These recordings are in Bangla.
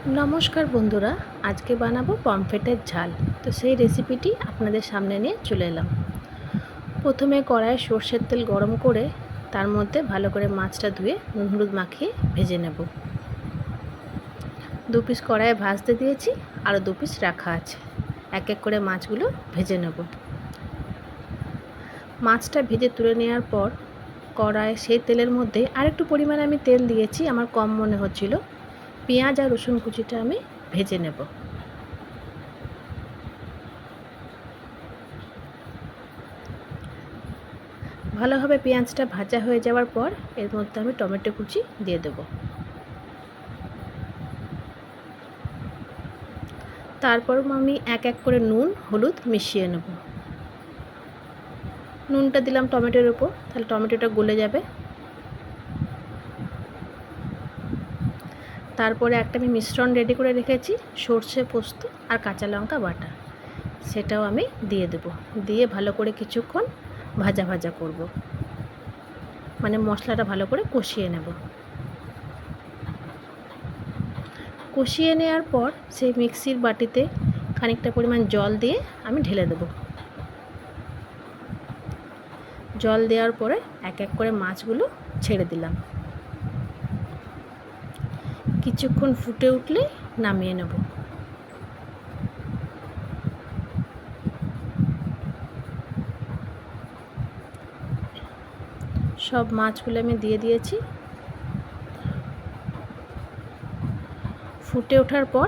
নমস্কার বন্ধুরা, আজকে বানাবো পমফ্রেটের ঝাল। তো সেই রেসিপিটি আপনাদের সামনে নিয়ে চলে এলাম। প্রথমে কড়াইয়ে সর্ষের তেল গরম করে তার মধ্যে ভালো করে মাছটা ধুয়ে নুন হলুদ মাখিয়ে ভেজে নেব। 2 পিস কড়াইয়ে ভাজতে দিয়েছি, আরও 2 পিস রাখা আছে। এক এক করে মাছগুলো ভেজে নেব। মাছটা ভেজে তুলে নেওয়ার পর কড়াইয়ে সেই তেলের মধ্যে আরেকটু পরিমাণে আমি তেল দিয়েছি, আমার কম মনে হচ্ছিল। পেঁয়াজ আর রসুন কুচিটা আমি ভেজে নেব। ভালোভাবে পেঁয়াজটা ভাজা হয়ে যাওয়ার পর এর মধ্যে আমি টমেটো কুচি দিয়ে দেব। তারপর আমি এক এক করে নুন হলুদ মিশিয়ে নেব। নুনটা দিলাম টমেটোর উপর, তাহলে টমেটোটা গলে যাবে। তারপরে একটা আমি মিশ্রণ রেডি করে রেখেছি, সর্ষে পোস্ত আর কাঁচা লঙ্কা বাটা, সেটাও আমি দিয়ে দেব। দিয়ে ভালো করে কিছুক্ষণ ভাজা ভাজা করব, মানে মশলাটা ভালো করে কষিয়ে নেব। কষিয়ে নেওয়ার পর সেই মিক্সির বাটিতে খানিকটা পরিমাণ জল দিয়ে আমি ঢেলে দেব। জল দেওয়ার পরে এক এক করে মাছগুলো ছেড়ে দিলাম। কিছুক্ষণ ফুটে উঠলে নামিয়ে নেব। সব মাছগুলো আমি দিয়ে দিয়েছি। ফুটে ওঠার পর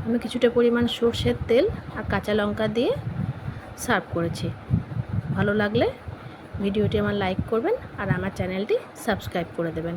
আমি কিছুটা পরিমাণ সর্ষের তেল আর কাঁচা লঙ্কা দিয়ে সার্ভ করেছি। ভালো লাগলে ভিডিওটি আমার লাইক করবেন আর আমার চ্যানেলটি সাবস্ক্রাইব করে দেবেন।